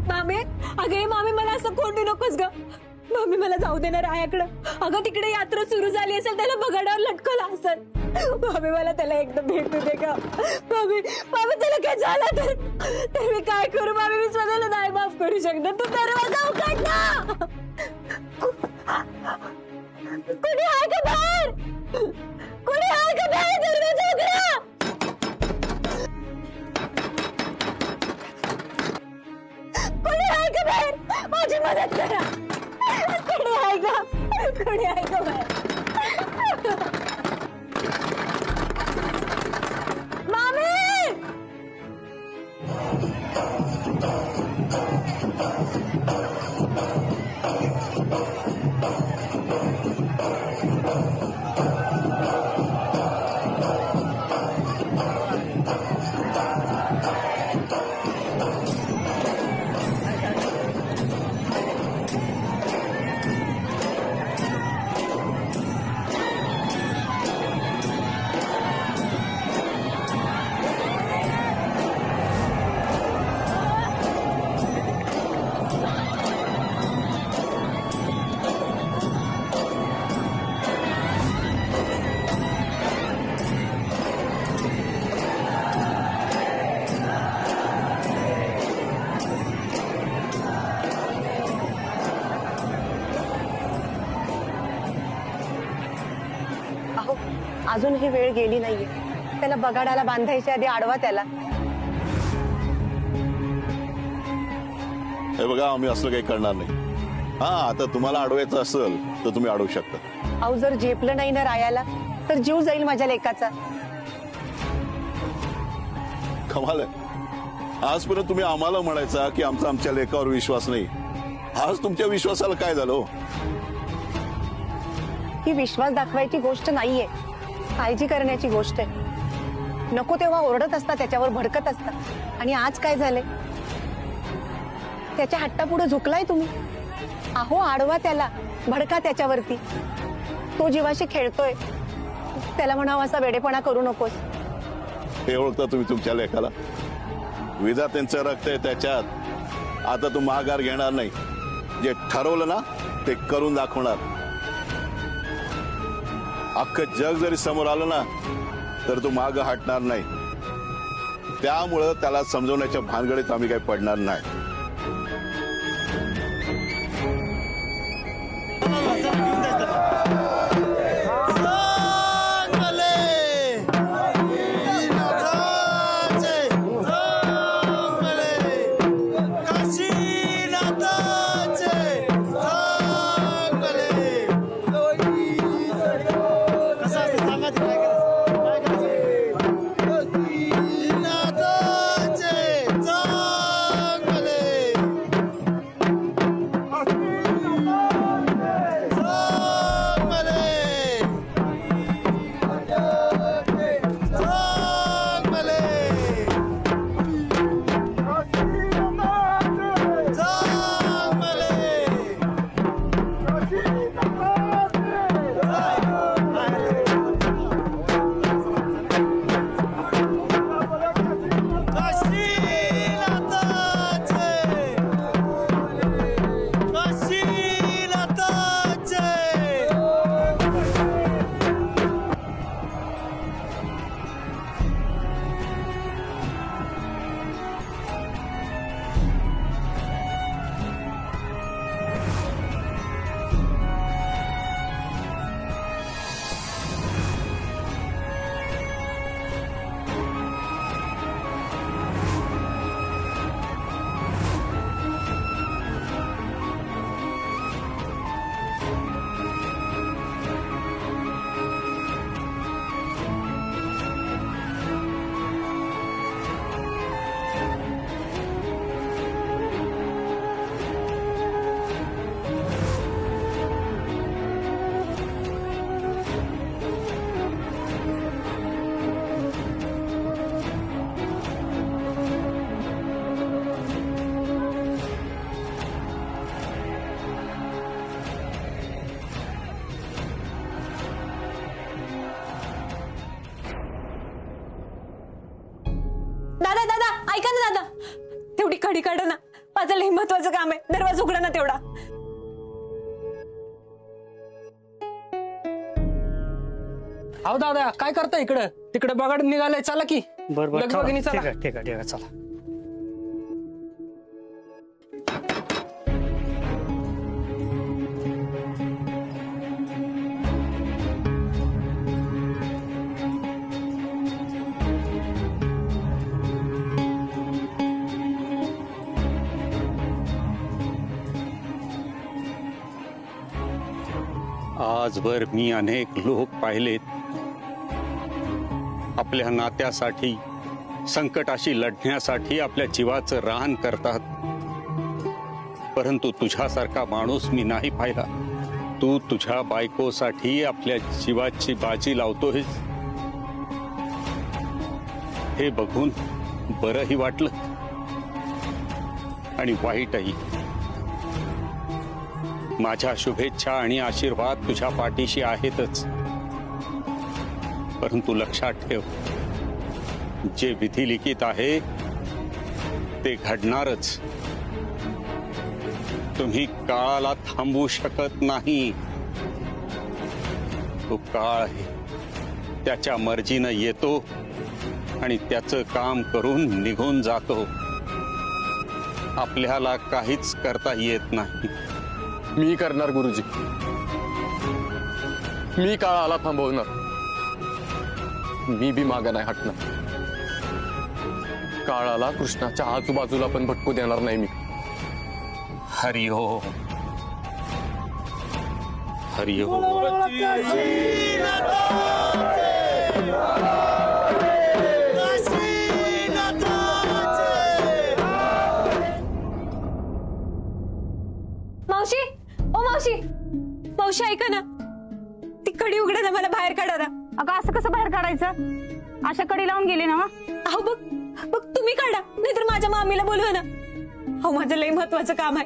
मामी अगे मामी मला असं कोंडू नकोस ग. मामी मला जाऊ देणार आयाकडं. अगं तिकडे यात्रा सुरू झाली असेल, त्याला बगाडावर लटकवलं असेल. मामी मला त्याला एकदम भेटू दे का. मामी मामी त्याला काय झालं तर मी काय करू मामी. मी स्वतःला नाही माफ करू शकणार. तू दरवाजा उघड ना. कोणी आहे का बाहेर. कोणी आहे का बाहेर. दरवाजा उघडा. कोणी आहे का बाहेर. माझी मदत करा. कोणी आहे का. कोणी आहे का बाहेर. मामी अजून ही वेळ गेली नाहीये. त्याला बगाडाला बांधायच्या आधी अडवा त्याला. हे बघा आम्ही असं काही करणार नाही. हा आता तुम्हाला अडवायचं असेल तर तुम्ही अडवू शकता. अहो जर झेपलं नाही ना रायाला तर जीव जाईल माझ्या लेकाचा. कमाल आहे. आजपर्यंत तुम्ही आम्हाला म्हणायचा की आमचा आमच्या लेकावर विश्वास नाही. आज तुमच्या विश्वासाला काय झालं. ही विश्वास दाखवायची गोष्ट नाहीये, काळजी करण्याची गोष्ट आहे. नको तेव्हा ओरडत असता, त्याच्यावर भडकत असता. आणि आज काय झालंय. त्याच्या हट्टापुढे झुकलाय तुम्ही. अहो आडवा त्याला, भडका त्याच्यावरती. तो जीवाशी खेळतोय, त्याला म्हणावं असा वेडेपणा करू नकोस. हे ओळखता तुम्ही तुमच्या लेकाला. विधात्यांचं रक्त आहे त्याच्यात. आता तू माघार घेणार नाही. जे ठरवलं ना ते करून दाखवणार. अख्खं जग जरी समोर आलं ना तर तू मागं हटणार नाही. त्यामुळं त्याला समजवण्याच्या भानगडीत आम्ही काही पडणार नाही. दादा दादा ऐका ना दादा, तेवढी कडी काढा ना. माझं लई महत्वाचं काम आहे, दरवाजा उघडा ना तेवढा. अहो दादा काय करता इकडं तिकडे बघाड निघालंय, चला की. बरोबर लगबगीने चला. ठीक आहे ठीक आहे ठीक आहे चला. आजवर मी अनेक लोक पाहिलेत आपल्या नात्यासाठी संकटाशी लढण्यासाठी आपल्या जीवाचं रान करतात, परंतु तुझ्यासारखा माणूस मी नाही पाहिला. तू तुझ्या बायकोसाठी आपल्या जीवाची बाजी लावतोयस हे बघून बरंही वाटलं आणि वाईटही. माझ्या शुभेच्छा आणि आशीर्वाद तुझ्या पाठीशी आहेतच, परंतु लक्षात ठेव, जे विधी लिखित आहे ते घडणारच. तुम्ही काळाला थांबवू शकत नाही. तो काळ आहे, त्याच्या मर्जीनं येतो आणि त्याचं काम करून निघून जातो. आपल्याला काहीच करता येत नाही. मी करणार गुरुजी, मी काळाला थांबवणार. मी बी मागे नाही हटणार. काळाला कृष्णाच्या आजूबाजूला पण भटकू देणार नाही मी. हरिओ हरिओ. मावशी, ओ मावशी, मावशी ऐका ना, ती कडी उघडा ना, मला बाहेर काढा ना. अगं असं कसं बाहेर काढायचं? अशा कडी लावून गेली ना. अहो बघ बघ, तुम्ही काढा, नाहीतर माझ्या मामीला बोलवा ना. अहो माझं लई महत्वाचं काम आहे,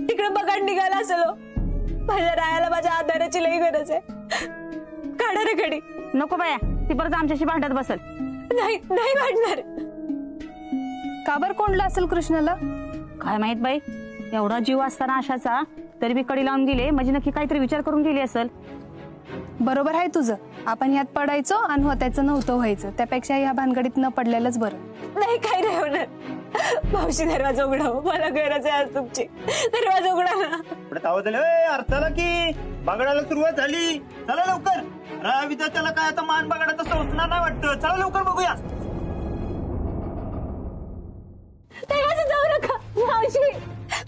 तिकडे बघाड निघाला असेल. माझ्या रायाला माझ्या आधाराची लई गरज आहे. काढा रे कडी. नको बाया, ती परत आमच्याशी भांडत बसल. नाही नाही वाढणार. का बरं कोंडलं असेल कृष्णाला? काय माहित बाई, एवढा जीव असताना आशाचा तरी बी कडी लावून गेले, म्हणजे नक्की काहीतरी विचार करून गेली असेल. बरोबर आहे तुझं. आपण ह्यात पडायचो आणि होत्याचं नव्हतं व्हायचं, त्यापेक्षा ह्या भानगडीत न पडलेलंच बरं. नाही काही नाही होणार. मावशी दरवाजा उघडाव, मला गरज आहे आज तुमची. दरवाजा उघडा ना. चला की बघायला सुरुवात झाली. चला लवकर. विद्यार्थ्याला काय आता मान बघायला संस्था नाही वाटतं. चला लवकर बघूया. दरवाजा जाऊ नका मावशी.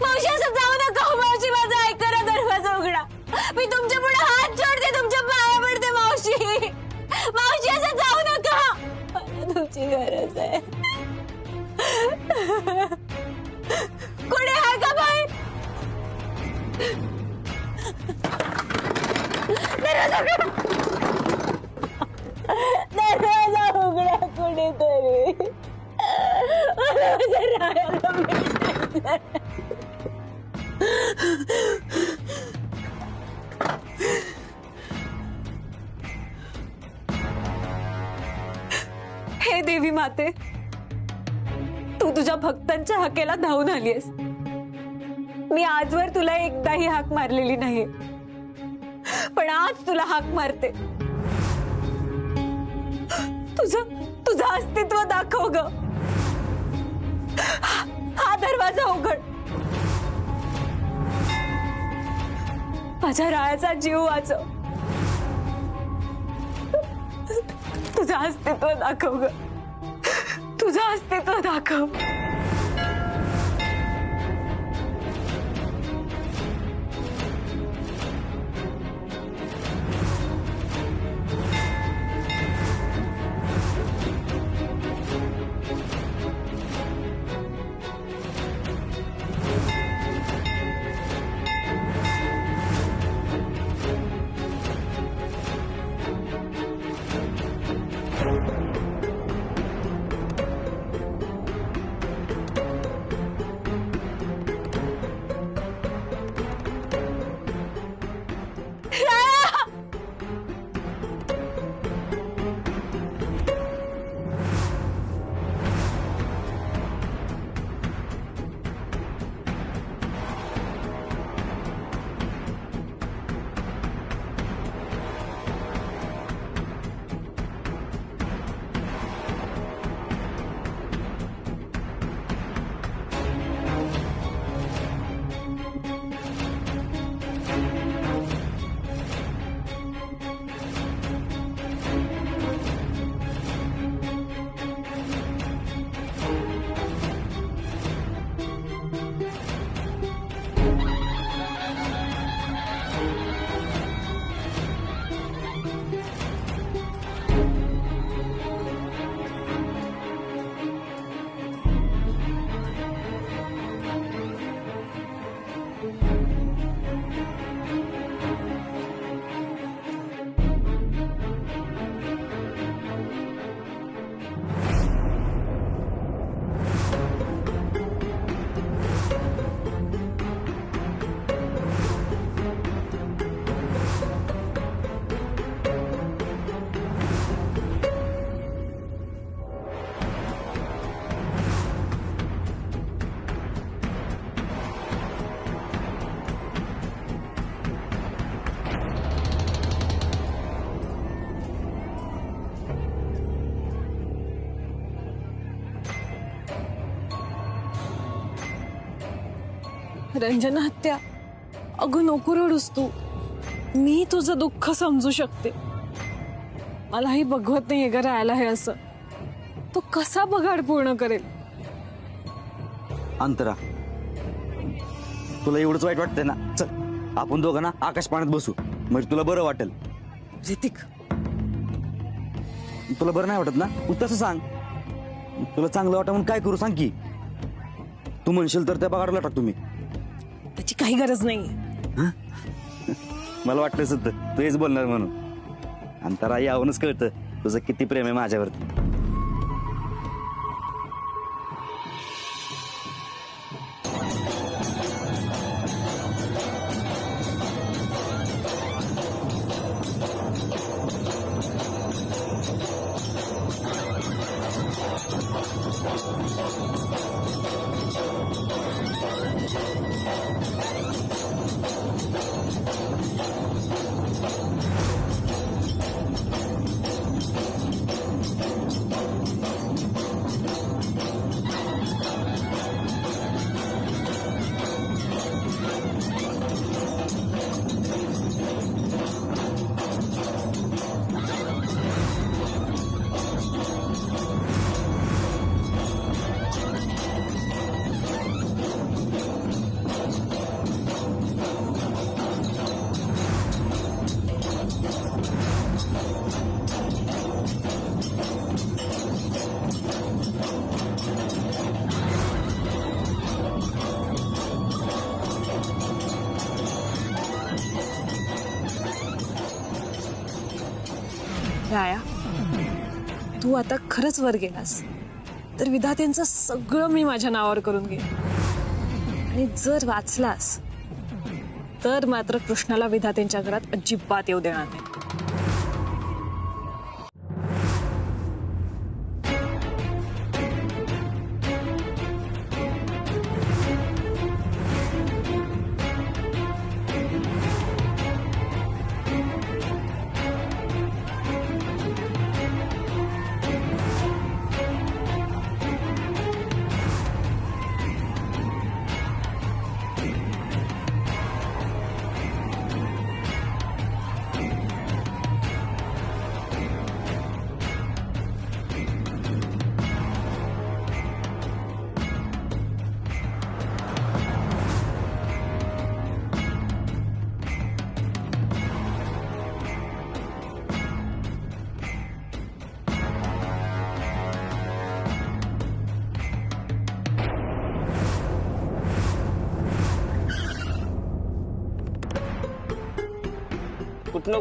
मावशी असं जाऊ नका. हो मावशी, माझा ऐका ना, दरवाजा उघडा. मी तुमच्या पुढे हात जोडते, तुमच्या पाया पडते मावशी. मावशी असं जाऊ नका, मला तुमची गरज आहे. कोणी आहे का बाई? दरवाजा उघडा. दरवाजा उघडा कोणीतरी. मला माझ्या रायाला भेटायचंय. हे देवी माते, तू तुझ्या भक्तांच्या हाकेला धावून आलीस. मी आजवर तुला एकदाही हाक मारलेली नाही, पण आज तुला हाक मारते. तुझं अस्तित्व दाखव ग. हा दरवाजा उघड. माझ्या रायाचा जीव वाचव. तुझं अस्तित्व दाखव ग. तुझं अस्तित्व दाखव. रंजना हत्या, अगं नको रडूस तू. मी तुझं दुःख समजू शकते. मलाही बघवत नाहीये ग राहायला हे असं. तो कसा बगाड पूर्ण करेल? अंतरा, तुला एवढंच वाईट वाटतंय ना? चल आपण दोघं ना आकाश पाण्यात बसू, म्हणजे तुला बरं वाटेल. ऋतिक, तुला बरं नाही वाटत ना? तू तसं सांग. तुला चांगलं वाटत म्हणून काय करू सांग की? तू म्हणशील तर त्या बगाडला टाक तुम्ही. त्याची काही गरज नाही. मला वाटलं सुद्धा तू हेच बोलणार म्हणून. अंतरा, यावरूनच कळतं तुझं किती प्रेम आहे माझ्यावरती. राया, तू आता खरंच वर गेलास तर विधात्यांचं सगळं मी माझ्या नावावर करून घे. आणि जर वाचलास तर मात्र कृष्णाला विधात्यांच्या घरात अजिबात येऊ देणार नाही.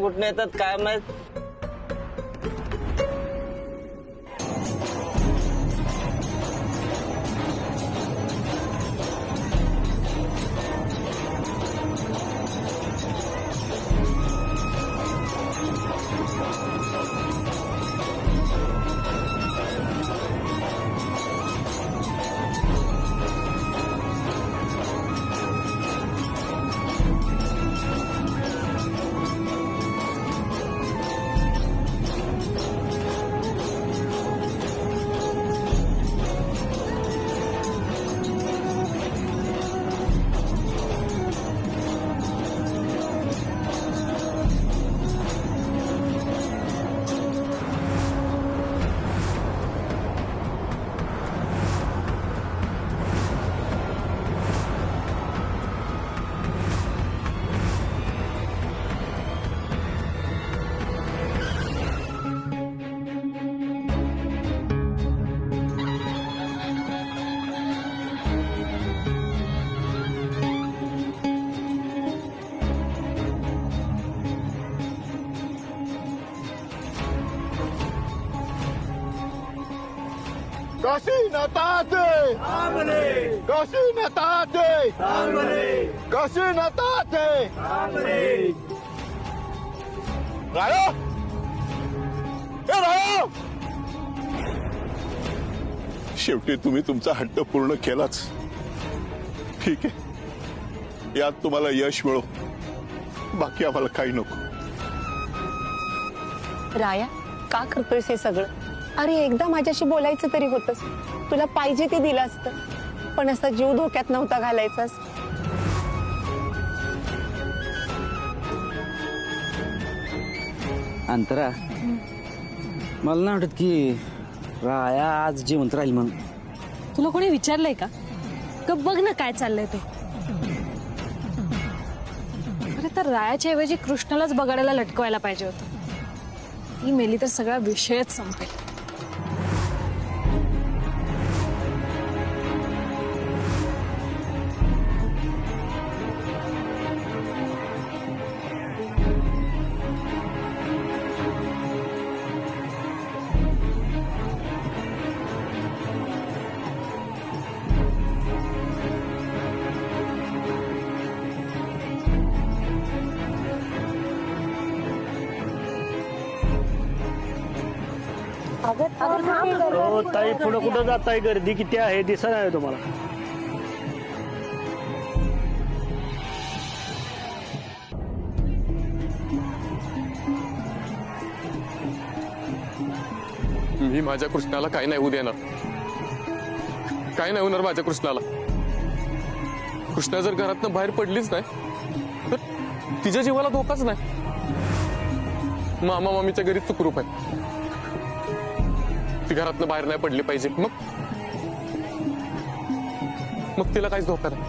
कुठनं येतात काय माहित. काशीनाथाचे काशीनाथाचे काशीनाथाचे राया, राया, शेवटी तुम्ही तुमचा हट्ट पूर्ण केलाच. ठीक आहे, यात तुम्हाला यश मिळो, बाकी आम्हाला काही नको. राया, का करतोयस हे सगळं? अरे एकदा माझ्याशी बोलायचं तरी होतंस. तुला पाहिजे ते दिलं असतं, पण असा जीव धोक्यात नव्हता घालायचास. अंतरा मला नाही वाटत की राया आज जिवंत राहील म्हणून. तुला कोणी विचारलंय का बघ ना काय चाललंय ते. अरे तर रायाच्या ऐवजी कृष्णालाच बगाड्याला लटकवायला पाहिजे होतं. ती मेली तर सगळा विषयच संपेल. हो ताई, पुढे कुठं जाताय? गर्दी किती आहे दिसत आहे तुम्हाला? मी माझ्या कृष्णाला काही नाही होऊ देणार. काय नाही होणार माझ्या कृष्णाला. कृष्णा जर घरातनं बाहेर पडलीच नाही तर तिच्या जीवाला धोकाच नाही. मामा मामीच्या घरी सुखरूप आहे. ती घरातनं बाहेर नाही पडली पाहिजे. मग तिला काहीच धोका नाही.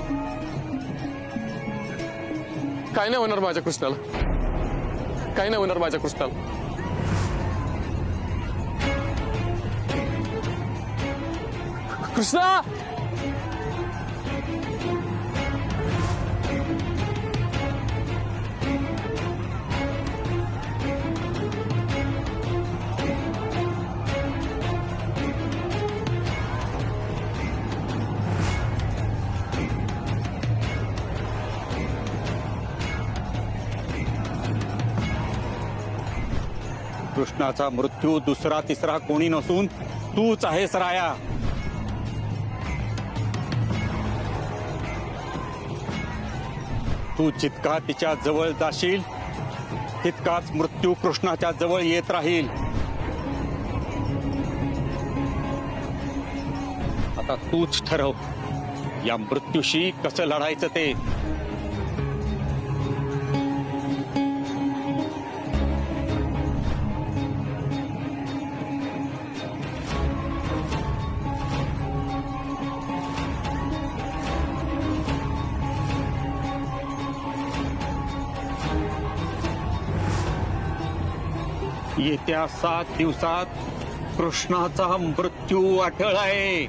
काय नाही होणार माझ्या कृष्णाला. काय नाही होणार माझ्या कृष्णाला. कृष्णा कृष्णाचा मृत्यू दुसरा तिसरा कोणी नसून तूच आहेस राया. तू जितका तिच्या जवळ जाशील तितकाच मृत्यू कृष्णाच्या जवळ येत राहील. आता तूच ठरव या मृत्यूशी कसं लढायचं ते. येत्या 7 दिवसात कृष्णाचा मृत्यू अटळ आहे.